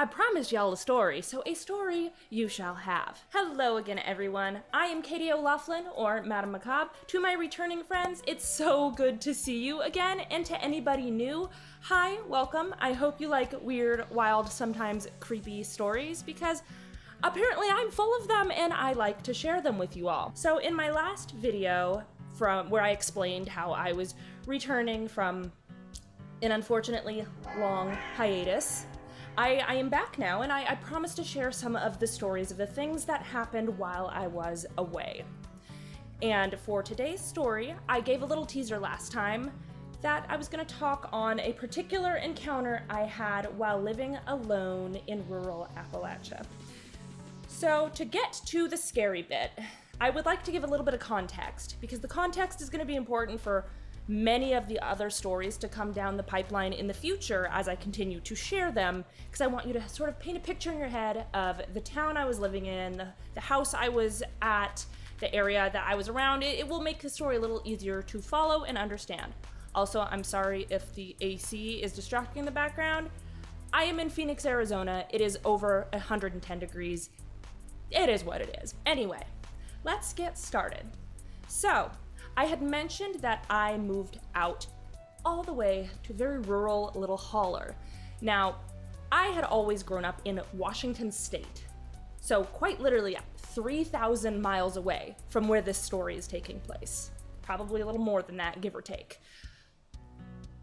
I promised y'all a story, so a story you shall have. Hello again, everyone. I am Katie O'Loughlin, or Madame Macabre. To my returning friends, it's so good to see you again, and to anybody new, hi, welcome. I hope you like weird, wild, sometimes creepy stories, because apparently I'm full of them, and I like to share them with you all. So in my last video, from where I explained how I was returning from an unfortunately long hiatus, I am back now, and I promised to share some of the stories of the things that happened while I was away. And for today's story, I gave a little teaser last time that I was going to talk on a particular encounter I had while living alone in rural Appalachia. So to get to the scary bit, I would like to give a little bit of context, because the context is going to be important for many of the other stories to come down the pipeline in the future as I continue to share them, because I want you to sort of paint a picture in your head of the town I was living in, the house I was at, the area that I was around. It will make the story a little easier to follow and understand. Also, I'm sorry if the AC is distracting in the background. I am in Phoenix, Arizona. It is over 110 degrees. It is what it is. Anyway, let's get started. So, I had mentioned that I moved out all the way to a very rural little holler. Now, I had always grown up in Washington State, so quite literally 3,000 miles away from where this story is taking place. Probably a little more than that, give or take.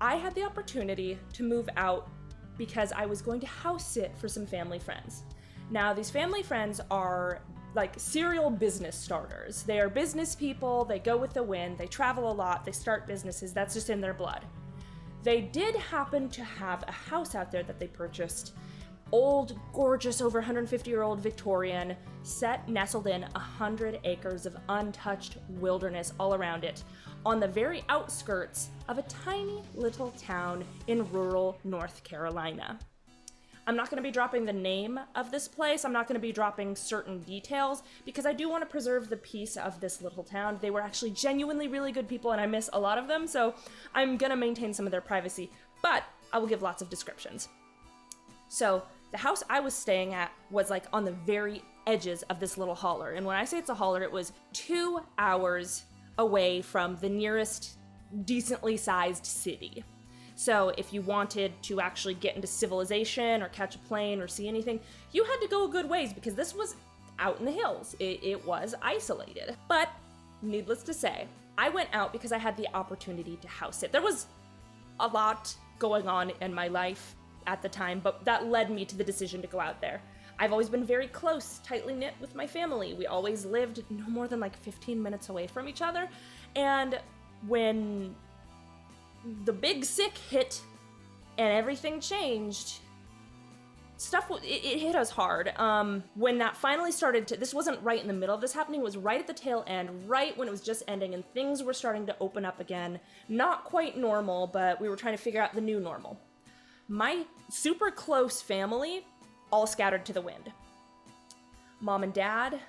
I had the opportunity to move out because I was going to house sit for some family friends. Now, these family friends are like serial business starters. They are business people, they go with the wind, they travel a lot, they start businesses, that's just in their blood. They did happen to have a house out there that they purchased, old, gorgeous, over 150-year-old Victorian, nestled in 100 acres of untouched wilderness all around it, on the very outskirts of a tiny little town in rural North Carolina. I'm not going to be dropping the name of this place. I'm not going to be dropping certain details because I do want to preserve the peace of this little town. They were actually genuinely really good people and I miss a lot of them, so I'm going to maintain some of their privacy, but I will give lots of descriptions. So the house I was staying at was like on the very edges of this little holler, and when I say it's a holler, it was 2 hours away from the nearest decently sized city. So if you wanted to actually get into civilization or catch a plane or see anything, you had to go a good ways because this was out in the hills. It was isolated. But needless to say, I went out because I had the opportunity to house sit. There was a lot going on in my life at the time, but that led me to the decision to go out there. I've always been very close, tightly knit with my family. We always lived no more than like 15 minutes away from each other. And when the big sick hit and everything changed, it hit us hard. When that finally started to, this wasn't right in the middle of this happening, it was right at the tail end, right when it was just ending and things were starting to open up again. Not quite normal, but we were trying to figure out the new normal. My super close family all scattered to the wind. Mom and dad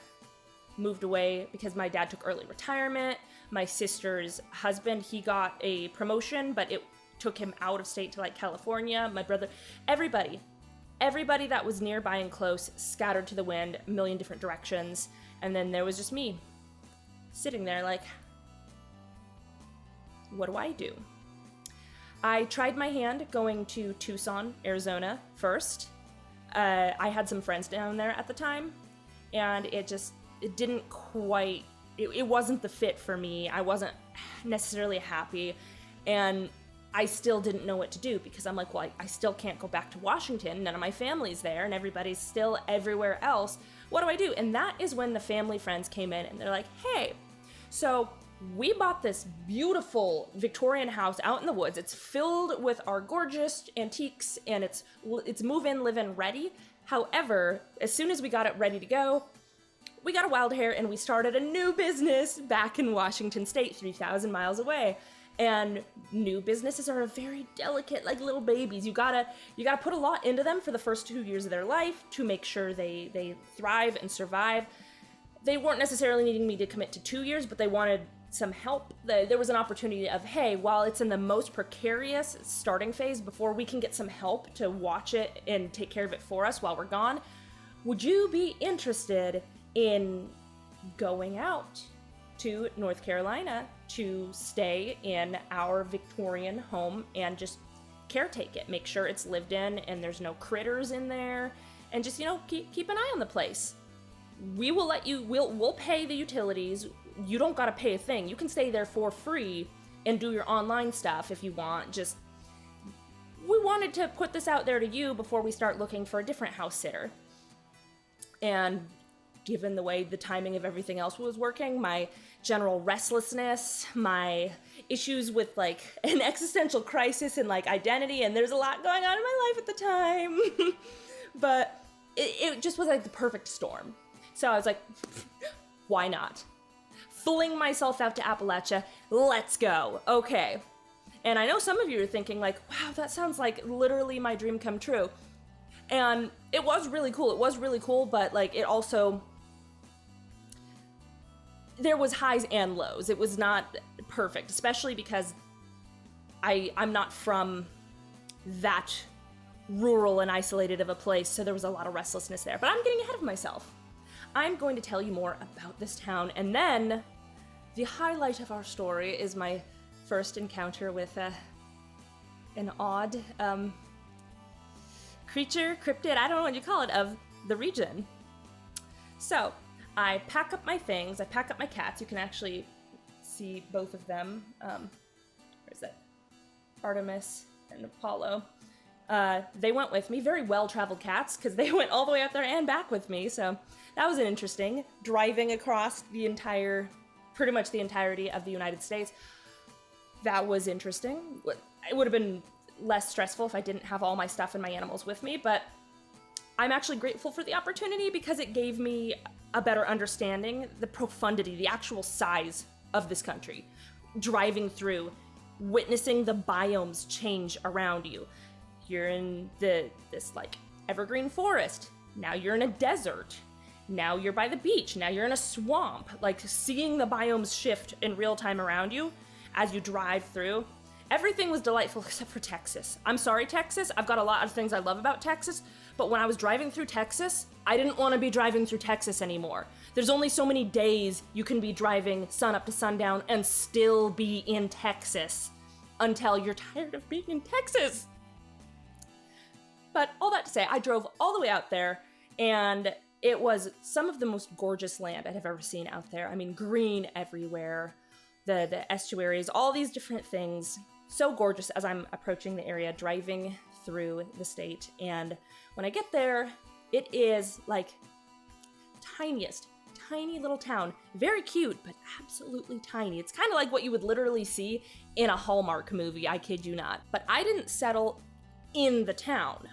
moved away because my dad took early retirement. My sister's husband, he got a promotion, but it took him out of state to like California. My brother, everybody that was nearby and close scattered to the wind, a million different directions. And then there was just me sitting there like, what do I do? I tried my hand going to Tucson, Arizona first. I had some friends down there at the time, and it didn't quite, it wasn't the fit for me. I wasn't necessarily happy, and I still didn't know what to do because I'm like, well, I still can't go back to Washington. None of my family's there, and everybody's still everywhere else. What do I do? And that is when the family friends came in, and they're like, hey, so we bought this beautiful Victorian house out in the woods. It's filled with our gorgeous antiques, and it's move-in, live-in ready. However, as soon as we got it ready to go, we got a wild hair and we started a new business back in Washington State, 3,000 miles away. And new businesses are very delicate, like little babies. You gotta put a lot into them for the first 2 years of their life to make sure they thrive and survive. They weren't necessarily needing me to commit to 2 years, but they wanted some help. There was an opportunity of, hey, while it's in the most precarious starting phase, before we can get some help to watch it and take care of it for us while we're gone, would you be interested in going out to North Carolina to stay in our Victorian home and just caretake it, make sure it's lived in and there's no critters in there, and just, keep an eye on the place. We will let you, we'll pay the utilities. You don't gotta pay a thing. You can stay there for free and do your online stuff if you want. Just, we wanted to put this out there to you before we start looking for a different house sitter. And given the way the timing of everything else was working, my general restlessness, my issues with an existential crisis and identity, and there's a lot going on in my life at the time. But it just was the perfect storm. So I was like, why not? Fling myself out to Appalachia, let's go. Okay. And I know some of you are thinking wow, that sounds like literally my dream come true. And it was really cool, but it also, there was highs and lows. It was not perfect, especially because I'm not from that rural and isolated of a place, so there was a lot of restlessness there. But I'm getting ahead of myself. I'm going to tell you more about this town, and then the highlight of our story is my first encounter with an odd creature, cryptid, I don't know what you call it, of the region. So, I pack up my things, I pack up my cats. You can actually see both of them. Where's that? Artemis and Apollo. They went with me, very well-traveled cats, because they went all the way up there and back with me, so that was interesting. Driving across pretty much the entirety of the United States. That was interesting. It would have been less stressful if I didn't have all my stuff and my animals with me, but I'm actually grateful for the opportunity because it gave me a better understanding, the profundity, the actual size of this country. Driving through, witnessing the biomes change around you. You're in this evergreen forest. Now you're in a desert. Now you're by the beach. Now you're in a swamp. Seeing the biomes shift in real time around you as you drive through. Everything was delightful except for Texas. I'm sorry, Texas. I've got a lot of things I love about Texas, but when I was driving through Texas, I didn't want to be driving through Texas anymore. There's only so many days you can be driving sun up to sundown and still be in Texas until you're tired of being in Texas. But all that to say, I drove all the way out there, and it was some of the most gorgeous land I have ever seen out there. I mean, green everywhere, the estuaries, all these different things. So gorgeous as I'm approaching the area, driving through the state. And when I get there, it is tiny little town. Very cute, but absolutely tiny. It's kind of like what you would literally see in a Hallmark movie, I kid you not. But I didn't settle in the town.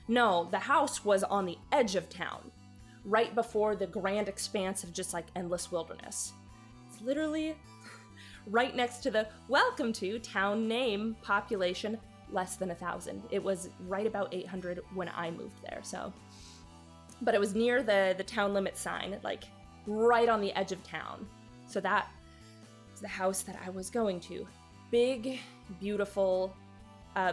No, the house was on the edge of town, right before the grand expanse of just endless wilderness. It's literally right next to the welcome to town name, population less than 1,000. It was right about 800 when I moved there, so. But it was near the town limit sign, right on the edge of town. So that is the house that I was going to. Big, beautiful,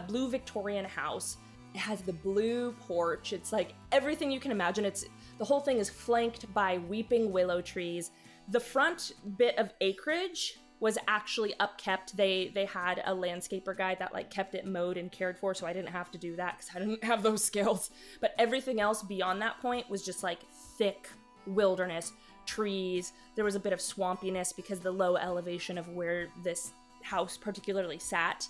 blue Victorian house. It has the blue porch. It's everything you can imagine. The whole thing is flanked by weeping willow trees. The front bit of acreage was actually upkept. They had a landscaper guy that kept it mowed and cared for, so I didn't have to do that because I didn't have those skills. But everything else beyond that point was just thick wilderness, trees. There was a bit of swampiness because the low elevation of where this house particularly sat.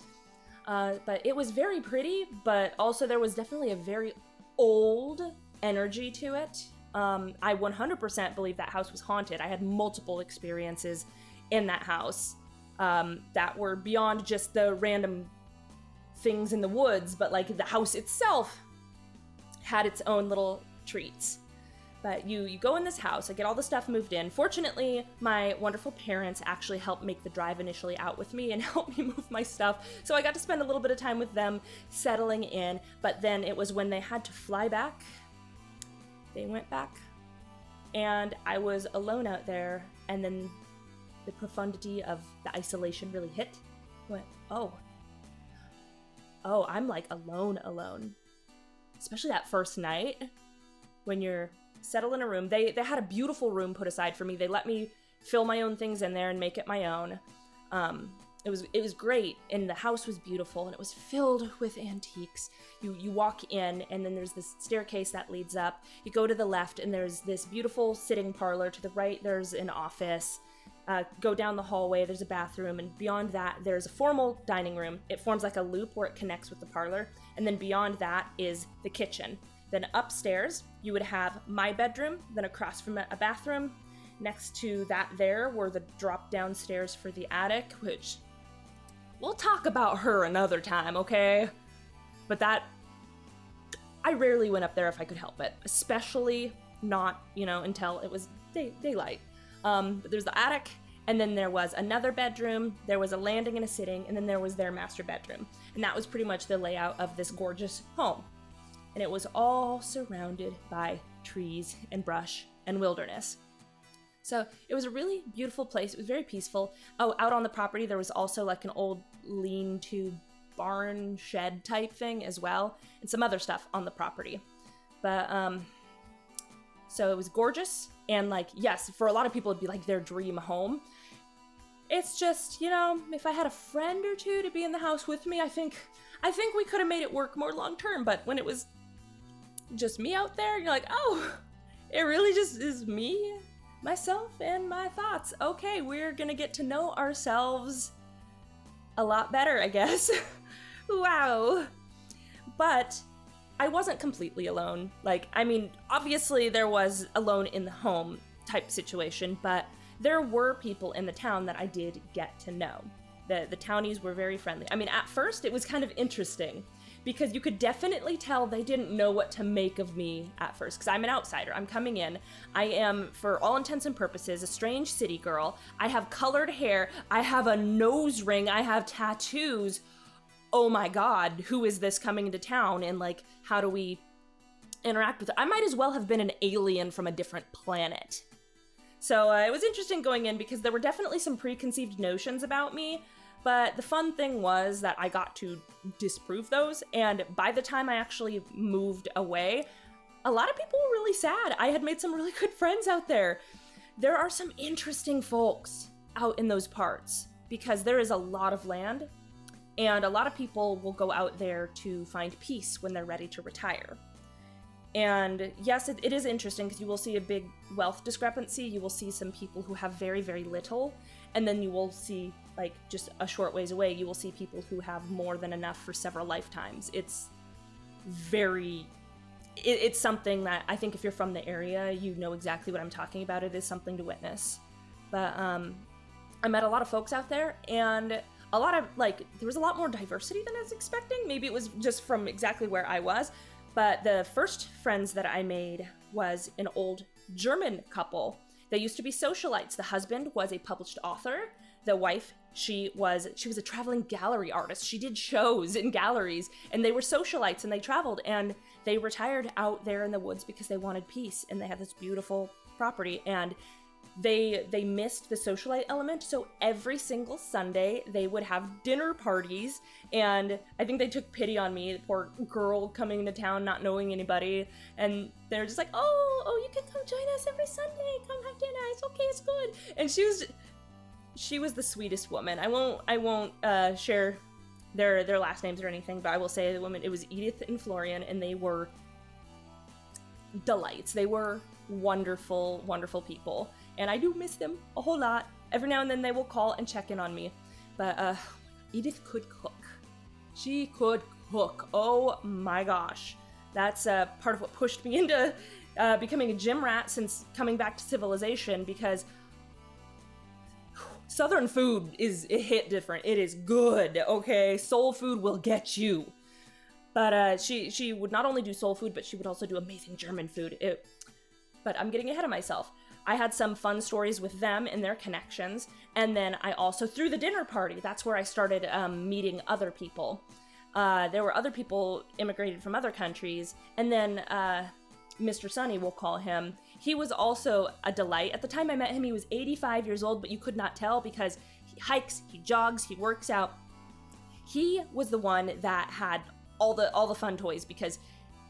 But it was very pretty, but also there was definitely a very old energy to it. I 100% believe that house was haunted. I had multiple experiences in that house that were beyond just the random things in the woods, but the house itself had its own little treats. But you go in this house, I get all the stuff moved in. Fortunately, my wonderful parents actually helped make the drive initially out with me and help me move my stuff. So I got to spend a little bit of time with them settling in, but then it was when they had to fly back, they went back, and I was alone out there, and then the profundity of the isolation really hit. I went, oh, I'm like alone. Especially that first night when you're settled in a room. They had a beautiful room put aside for me. They let me fill my own things in there and make it my own. It was great, and the house was beautiful, and it was filled with antiques. You walk in, and then there's this staircase that leads up. You go to the left, and there's this beautiful sitting parlor. To the right, there's an office. Go down the hallway, there's a bathroom, and beyond that, there's a formal dining room. It forms like a loop where it connects with the parlor, and then beyond that is the kitchen. Then upstairs, you would have my bedroom, then across from it, a bathroom. Next to that there were the drop-down stairs for the attic, which we'll talk about her another time, okay? But I rarely went up there if I could help it, especially not, until it was daylight. But there's the attic, and then there was another bedroom, there was a landing and a sitting, and then there was their master bedroom. And that was pretty much the layout of this gorgeous home. And it was all surrounded by trees and brush and wilderness. So it was a really beautiful place. It was very peaceful. Oh, out on the property, there was also like an old lean-to barn shed type thing as well, and some other stuff on the property. But, so it was gorgeous, and like, yes, for a lot of people, it'd be like their dream home. It's just, if I had a friend or two to be in the house with me, I think we could have made it work more long-term, but when it was just me out there, you're like, oh, it really just is me, myself, and my thoughts. Okay, we're gonna get to know ourselves a lot better, I guess. Wow. But I wasn't completely alone. Obviously there was alone in the home type situation, but there were people in the town that I did get to know. The townies were very friendly. At first it was kind of interesting because you could definitely tell they didn't know what to make of me at first, because I'm an outsider. I'm coming in. I am, for all intents and purposes, a strange city girl. I have colored hair. I have a nose ring. I have tattoos. Oh my God, who is this coming into town, and how do we interact with it? I might as well have been an alien from a different planet. So it was interesting going in because there were definitely some preconceived notions about me, but the fun thing was that I got to disprove those, and by the time I actually moved away, a lot of people were really sad. I had made some really good friends out there. There are some interesting folks out in those parts because there is a lot of land, and a lot of people will go out there to find peace when they're ready to retire. And yes, it is interesting because you will see a big wealth discrepancy. You will see some people who have very, very little, and then you will see, just a short ways away, you will see people who have more than enough for several lifetimes. It's something that I think if you're from the area, you know exactly what I'm talking about. It is something to witness. But I met a lot of folks out there, and a lot of, there was a lot more diversity than I was expecting. Maybe it was just from exactly where I was. But the first friends that I made was an old German couple. They used to be socialites. The husband was a published author. The wife, she was a traveling gallery artist. She did shows in galleries, and they were socialites, and they traveled, and they retired out there in the woods because they wanted peace, and they had this beautiful property, and they missed the socialite element, so every single Sunday they would have dinner parties, and I think they took pity on me, the poor girl coming into town not knowing anybody, and they're just like, oh, you can come join us every Sunday, come have dinner, it's okay, it's good. And she was the sweetest woman. I won't share their last names or anything, but I will say the woman, it was Edith and Florian, and they were delights. They were wonderful, wonderful people. And I do miss them a whole lot. Every now and then they will call and check in on me. But Edith could cook. She could cook. Oh my gosh. That's part of what pushed me into becoming a gym rat since coming back to civilization, because Southern food it hit different. It is good, okay? Soul food will get you. But she would not only do soul food, but she would also do amazing German food. But I'm getting ahead of myself. I had some fun stories with them and their connections, and then I also, through the dinner party, that's where I started meeting other people. There were other people immigrated from other countries, and then Mr. Sunny, we'll call him, He was also a delight. At the time I met him, he was 85 years old, but you could not tell because he hikes, he jogs, he works out. He was the one that had all the fun toys because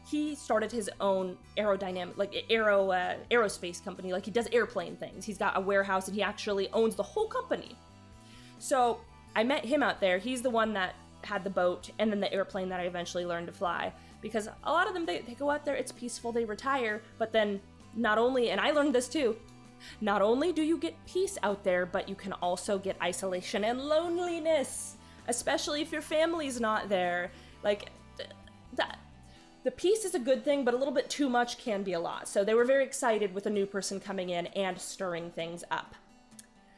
he started his own aerospace company. Like, he does airplane things. He's got a warehouse and he actually owns the whole company. So I met him out there. He's the one that had the boat and then the airplane that I eventually learned to fly. Because a lot of them, they go out there, it's peaceful, they retire, but then not only, and I learned this too, not only do you get peace out there, but you can also get isolation and loneliness, especially if your family's not there. Like, the peace is a good thing, but a little bit too much can be a lot. So they were very excited with a new person coming in and stirring things up.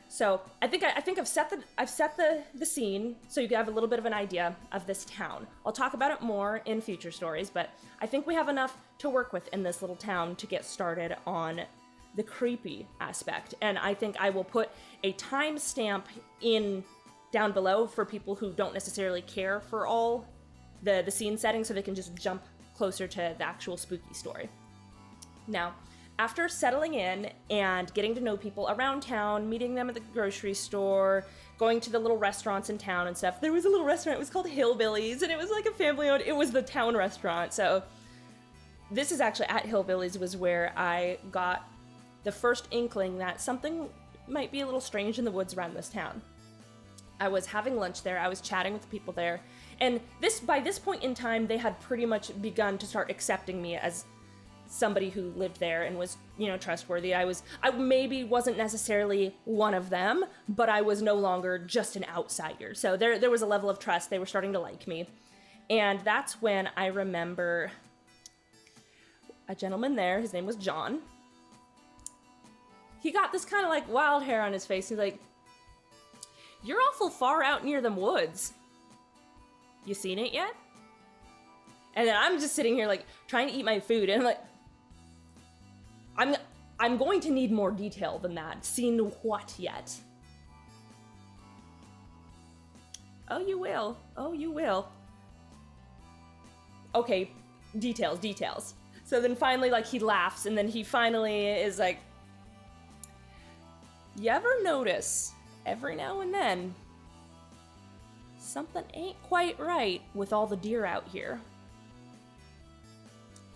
So I think I've set the scene so you have a little bit of an idea of this town. I'll talk about it more in future stories, but I think we have enough to work with in this little town to get started on the creepy aspect. And I think I will put a timestamp in down below for people who don't necessarily care for all the scene setting, so they can just jump closer to the actual spooky story. Now, after settling in and getting to know people around town, meeting them at the grocery store, going to the little restaurants in town and stuff, there was a little restaurant, it was called Hillbillies, and it was like a family-owned, it was the town restaurant. So this is actually at Hillbillies was where I got the first inkling that something might be a little strange in the woods around this town. I was having lunch there, I was chatting with the people there, and by this point in time, they had pretty much begun to start accepting me as somebody who lived there and was, trustworthy. I maybe wasn't necessarily one of them, but I was no longer just an outsider. So there was a level of trust. They were starting to like me. And that's when I remember a gentleman there, his name was John. He got this kind of like wild hair on his face. He's like, "You're awful far out near them woods. You seen it yet?" And then I'm just sitting here like trying to eat my food, and I'm like, I'm going to need more detail than that. Seen what yet? Oh, you will. Oh, you will. Okay, details. So then finally, like, he laughs, and then he finally is like, "You ever notice every now and then something ain't quite right with all the deer out here?"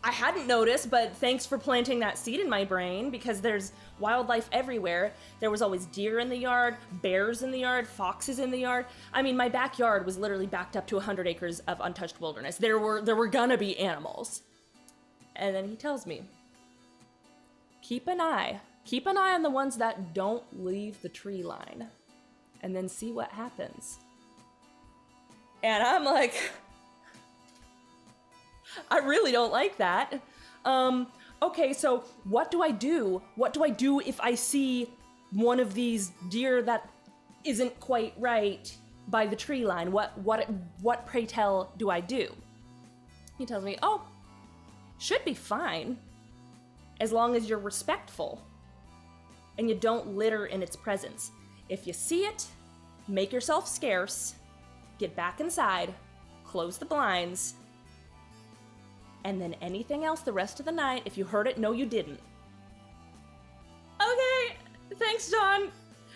I hadn't noticed, but thanks for planting that seed in my brain, because there's wildlife everywhere. There was always deer in the yard, bears in the yard, foxes in the yard. I mean, my backyard was literally backed up to 100 acres of untouched wilderness. There were gonna be animals. And then he tells me, keep an eye on the ones that don't leave the tree line, and then see what happens. And I'm like, I really don't like that. Okay, so what do I do? What do I do if I see one of these deer that isn't quite right by the tree line? What pray tell do I do? He tells me, "Oh, should be fine, as long as you're respectful and you don't litter in its presence. If you see it, make yourself scarce, get back inside, close the blinds, and then anything else the rest of the night, if you heard it, know you didn't." Okay, thanks, John.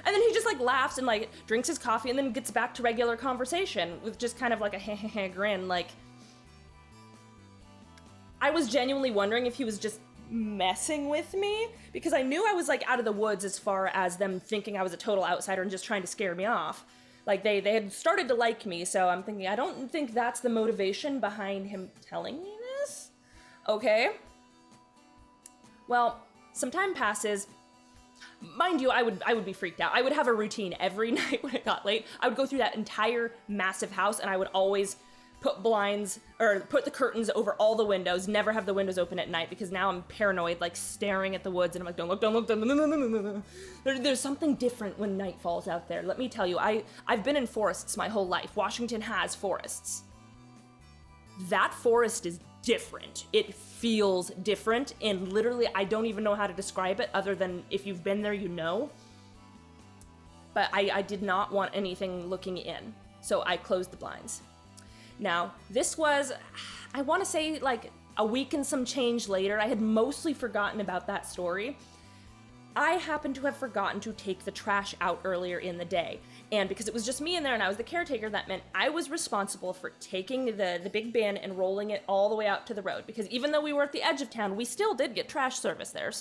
And then he just like laughs and like drinks his coffee and then gets back to regular conversation with just kind of like a grin. Like, I was genuinely wondering if he was just messing with me, because I knew I was like out of the woods as far as them thinking I was a total outsider and just trying to scare me off. Like, they had started to like me, so I'm thinking, I don't think that's the motivation behind him telling me this. Okay. Well, some time passes. Mind you, I would be freaked out. I would have a routine every night when it got late. I would go through that entire massive house, and I would always put blinds, or put the curtains over all the windows, never have the windows open at night, because now I'm paranoid, like staring at the woods, and I'm like, don't look. There's something different when night falls out there. Let me tell you, I've been in forests my whole life. Washington has forests. That forest is different. It feels different, and literally I don't even know how to describe it other than if you've been there, you know. But I did not want anything looking in, so I closed the blinds. Now, this was, I want to say, like a week and some change later, I had mostly forgotten about that story. I happened to have forgotten to take the trash out earlier in the day. And because it was just me in there and I was the caretaker, that meant I was responsible for taking the big bin and rolling it all the way out to the road. Because even though we were at the edge of town, we still did get trash service there,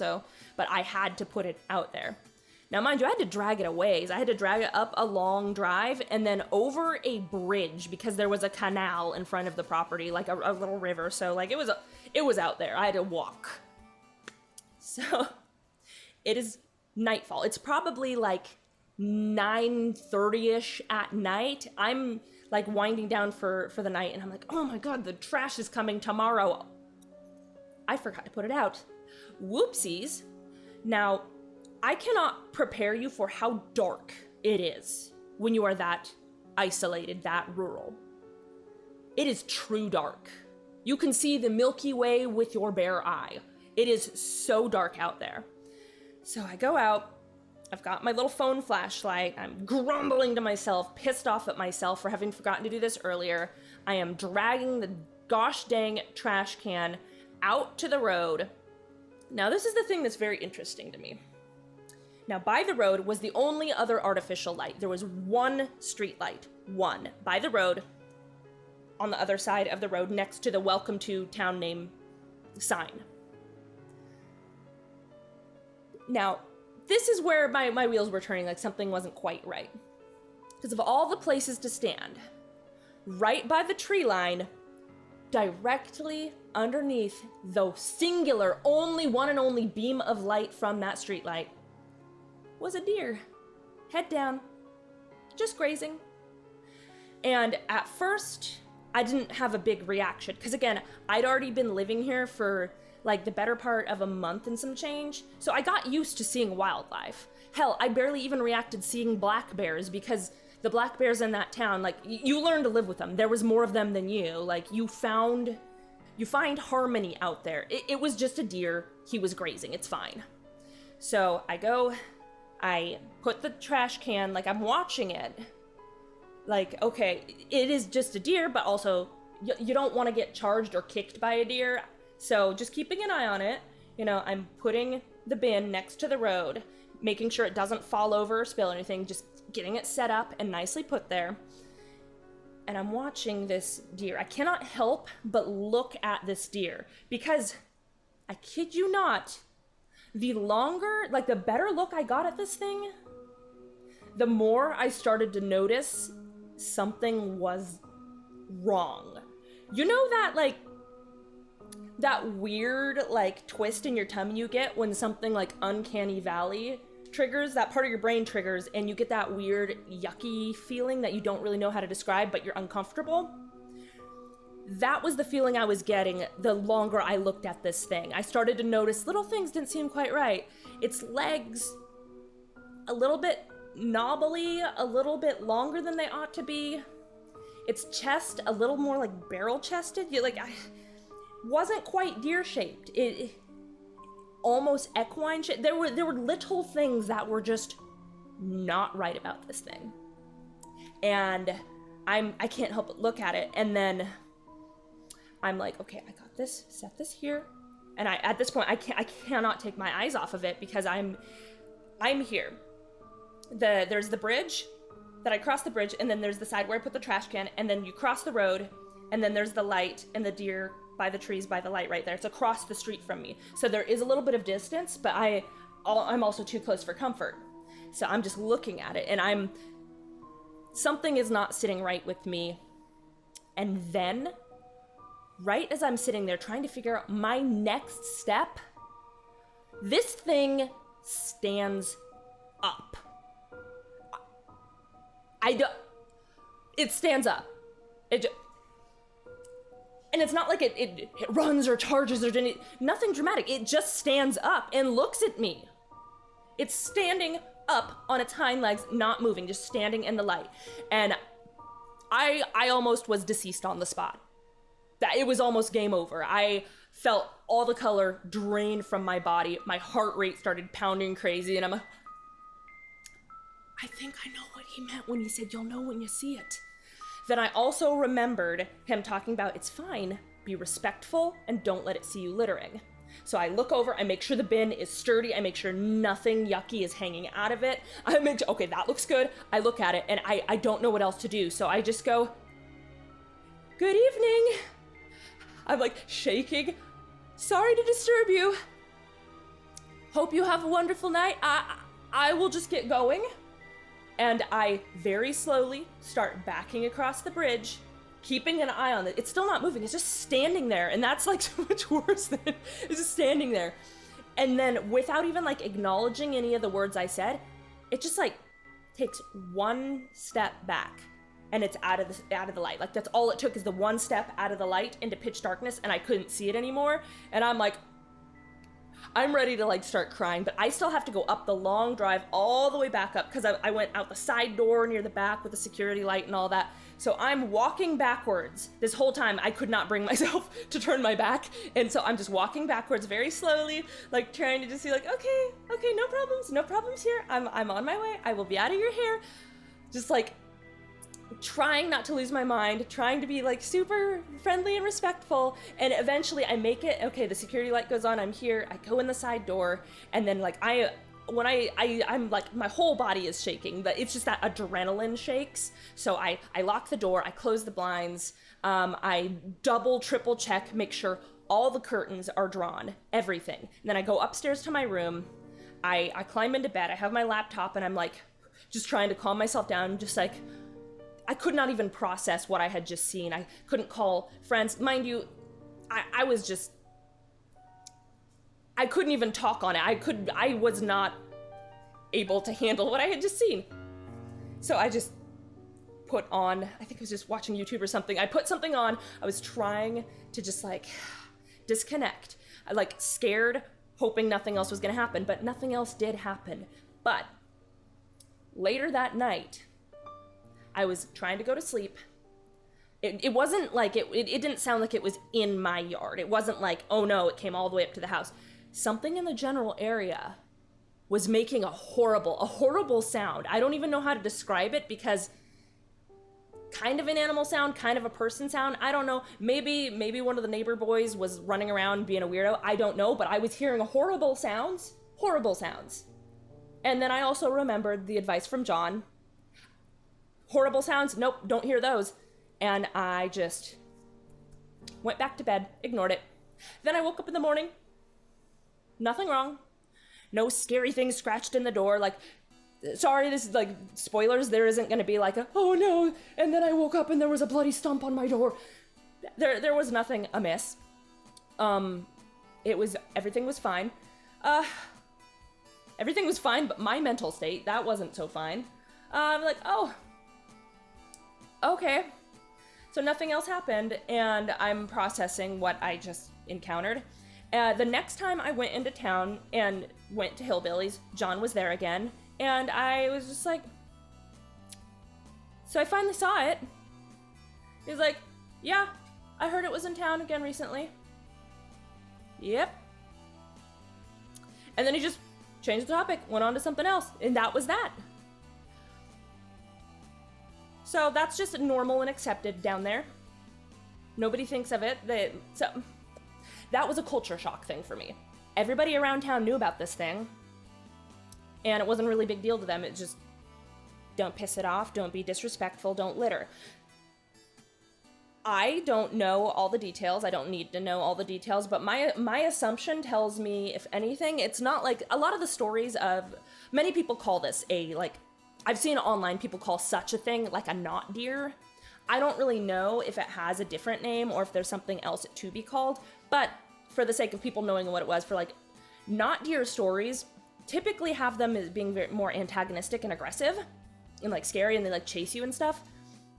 but I had to put it out there. Now, mind you, I had to drag it a ways. I had to drag it up a long drive and then over a bridge because there was a canal in front of the property, like a little river. So like it was out there. I had to walk. So it is nightfall. It's probably like 9:30ish at night. I'm like winding down for the night and I'm like, oh my God, the trash is coming tomorrow. I forgot to put it out. Whoopsies. Now, I cannot prepare you for how dark it is when you are that isolated, that rural. It is true dark. You can see the Milky Way with your bare eye. It is so dark out there. So I go out, I've got my little phone flashlight, I'm grumbling to myself, pissed off at myself for having forgotten to do this earlier. I am dragging the gosh dang trash can out to the road. Now this is the thing that's very interesting to me. Now, by the road was the only other artificial light. There was one street light, one, by the road, on the other side of the road, next to the Welcome to Town Name sign. Now, this is where my wheels were turning, like something wasn't quite right. Because of all the places to stand, right by the tree line, directly underneath the singular, only one and only beam of light from that street light, was a deer, head down, just grazing. And at first, I didn't have a big reaction, because again, I'd already been living here for like the better part of a month and some change, so I got used to seeing wildlife. Hell, I barely even reacted seeing black bears, because the black bears in that town, like, you learn to live with them. There was more of them than you. Like, you find harmony out there. It was just a deer, he was grazing, it's fine. So I put the trash can, like, I'm watching it. Like, okay, it is just a deer, but also, you don't want to get charged or kicked by a deer. So just keeping an eye on it. You know, I'm putting the bin next to the road, making sure it doesn't fall over or spill anything, just getting it set up and nicely put there. And I'm watching this deer. I cannot help but look at this deer, because, I kid you not, the better look I got at this thing, the more I started to notice something was wrong. You know that weird, like, twist in your tummy you get when something like uncanny valley triggers, that part of your brain triggers, and you get that weird, yucky feeling that you don't really know how to describe, but you're uncomfortable? That was the feeling I was getting the longer I looked at this thing. I started to notice little things didn't seem quite right. Its legs, a little bit knobbly, a little bit longer than they ought to be. Its chest, a little more like barrel-chested. Wasn't quite deer-shaped. It almost equine-shaped. There were little things that were just not right about this thing. And I can't help but look at it, and then I'm like, okay, I got this, set this here. And at this point, I cannot take my eyes off of it, because I'm here. There's the bridge, that I cross the bridge, and then there's the side where I put the trash can, and then you cross the road, and then there's the light, and the deer by the trees by the light right there. It's across the street from me. So there is a little bit of distance, but I'm also too close for comfort. So I'm just looking at it, and something is not sitting right with me. And then, right as I'm sitting there trying to figure out my next step, this thing stands up. It stands up. And it's not like it runs or charges or nothing dramatic. It just stands up and looks at me. It's standing up on its hind legs, not moving, just standing in the light. And I almost was deceased on the spot. It was almost game over. I felt all the color drain from my body. My heart rate started pounding crazy, and I think I know what he meant when he said, "You'll know when you see it." Then I also remembered him talking about, it's fine, be respectful and don't let it see you littering. So I look over, I make sure the bin is sturdy, I make sure nothing yucky is hanging out of it. I make sure, okay, that looks good. I look at it and I don't know what else to do. So I just go, good evening. I'm like shaking. Sorry to disturb you. Hope you have a wonderful night. I will just get going. And I very slowly start backing across the bridge, keeping an eye on it. It's still not moving, it's just standing there. And that's like so much worse than it's just standing there. And then without even like acknowledging any of the words I said, it just like takes one step back and it's out of the light. Like that's all it took, is the one step out of the light into pitch darkness, and I couldn't see it anymore. And I'm like, I'm ready to like start crying, but I still have to go up the long drive all the way back up because I went out the side door near the back with the security light and all that. So I'm walking backwards. This whole time I could not bring myself to turn my back. And so I'm just walking backwards very slowly, like trying to just be like, okay, no problems here. I'm on my way. I will be out of your hair. Just like trying not to lose my mind, trying to be like super friendly and respectful. And eventually I make it. Okay, the security light goes on. I'm here. I go in the side door, and then like I'm like, my whole body is shaking, but it's just that adrenaline shakes. So I lock the door, I close the blinds, I double, triple check, make sure all the curtains are drawn, everything. And then I go upstairs to my room, I climb into bed, I have my laptop, and I'm like, just trying to calm myself down, just like, I could not even process what I had just seen. I couldn't call friends. Mind you, I was just, I couldn't even talk on it. I was not able to handle what I had just seen. So I just put on, I think I was just watching YouTube or something. I put something on. I was trying to just like disconnect. I like scared, hoping nothing else was gonna happen, but nothing else did happen. But later that night, I was trying to go to sleep. It wasn't like, it didn't sound like it was in my yard. It wasn't like, oh no, it came all the way up to the house. Something in the general area was making a horrible sound. I don't even know how to describe it, because kind of an animal sound, kind of a person sound. I don't know. Maybe one of the neighbor boys was running around being a weirdo. I don't know, but I was hearing horrible sounds. And then I also remembered the advice from John. Horrible sounds, nope, don't hear those. And I just went back to bed, ignored it. Then I woke up in the morning, nothing wrong. No scary things scratched in the door, like, sorry, this is like, spoilers, there isn't gonna be like a, oh no, and then I woke up and there was a bloody stump on my door. There was nothing amiss. Everything was fine. Everything was fine, but my mental state, that wasn't so fine. I'm like, oh, okay. So nothing else happened, and I'm processing what I just encountered. The next time I went into town and went to Hillbillies, John was there again, and I was just like, so I finally saw it. He's like, yeah, I heard it was in town again recently. Yep. And then he just changed the topic, went on to something else, and that was that. So that's just normal and accepted down there. Nobody thinks of it. So that was a culture shock thing for me. Everybody around town knew about this thing, and it wasn't a really big deal to them. It just, don't piss it off, don't be disrespectful, don't litter. I don't know all the details. I don't need to know all the details, but my assumption tells me, if anything, it's not like a lot of the stories of, many people call this a, like, I've seen online people call such a thing like a knot deer. I don't really know if it has a different name or if there's something else to be called, but for the sake of people knowing what it was, for like, knot deer stories typically have them as being more antagonistic and aggressive and like scary, and they like chase you and stuff.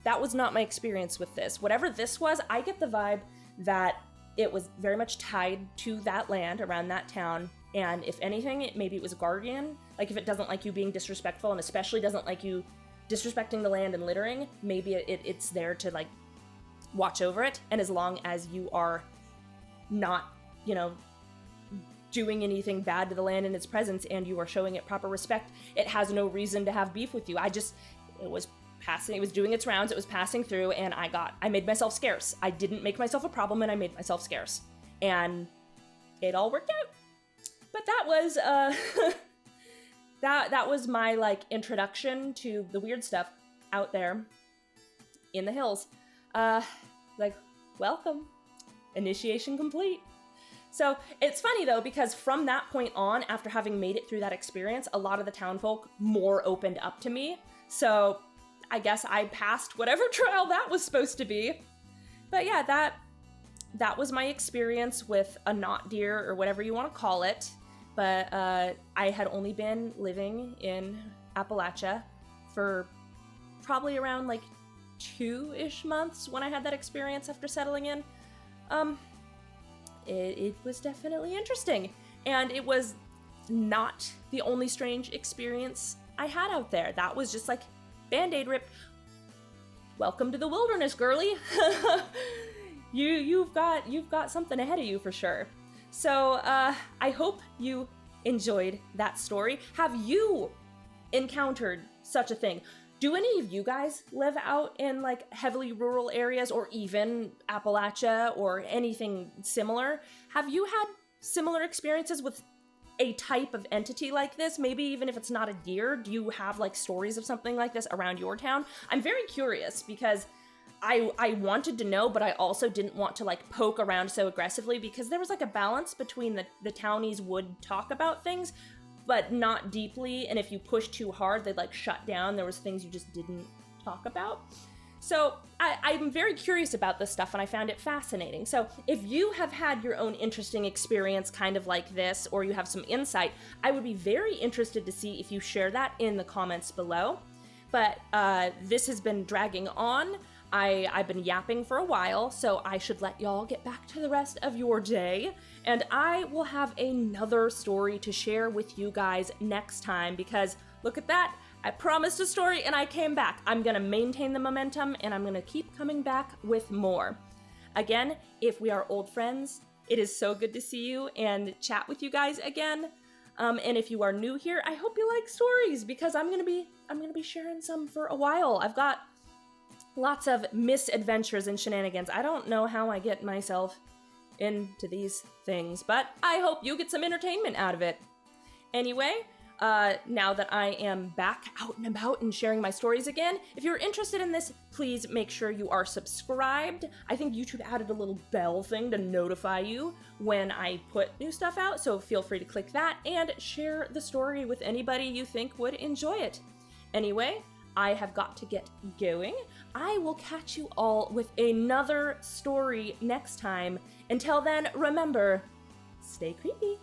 That was not my experience with this. Whatever this was, I get the vibe that it was very much tied to that land around that town. And if anything, maybe it was a guardian. Like if it doesn't like you being disrespectful, and especially doesn't like you disrespecting the land and littering, maybe it's there to like watch over it. And as long as you are not, doing anything bad to the land in its presence and you are showing it proper respect, it has no reason to have beef with you. It was passing, it was doing its rounds, it was passing through, and I made myself scarce. I didn't make myself a problem, and I made myself scarce. And it all worked out. But that was, that was my, like, introduction to the weird stuff out there in the hills. Like, welcome. Initiation complete. So it's funny though, because from that point on, after having made it through that experience, a lot of the townfolk more opened up to me. So I guess I passed whatever trial that was supposed to be. But yeah, that was my experience with a knot deer, or whatever you want to call it. But I had only been living in Appalachia for probably around like 2-ish months when I had that experience after settling in. It was definitely interesting, and it was not the only strange experience I had out there. That was just like Band-Aid ripped. Welcome to the wilderness, girly. You've got something ahead of you for sure. So I hope you enjoyed that story. Have you encountered such a thing? Do any of you guys live out in like heavily rural areas, or even Appalachia or anything similar? Have you had similar experiences with a type of entity like this? Maybe even if it's not a deer, do you have like stories of something like this around your town? I'm very curious because I wanted to know, but I also didn't want to like poke around so aggressively, because there was like a balance between the townies would talk about things, but not deeply, and if you push too hard, they'd like shut down. There was things you just didn't talk about. So I'm very curious about this stuff, and I found it fascinating. So if you have had your own interesting experience kind of like this, or you have some insight, I would be very interested to see if you share that in the comments below. But this has been dragging on. I've been yapping for a while, so I should let y'all get back to the rest of your day, and I will have another story to share with you guys next time, because look at that, I promised a story and I came back. I'm gonna maintain the momentum, and I'm gonna keep coming back with more. Again, if we are old friends, it is so good to see you and chat with you guys again. And if you are new here, I hope you like stories, because I'm gonna be sharing some for a while. I've got lots of misadventures and shenanigans. I don't know how I get myself into these things, but I hope you get some entertainment out of it. Anyway, now that I am back out and about and sharing my stories again, if you're interested in this, please make sure you are subscribed. I think YouTube added a little bell thing to notify you when I put new stuff out, so feel free to click that and share the story with anybody you think would enjoy it. Anyway, I have got to get going. I will catch you all with another story next time. Until then, remember, stay creepy.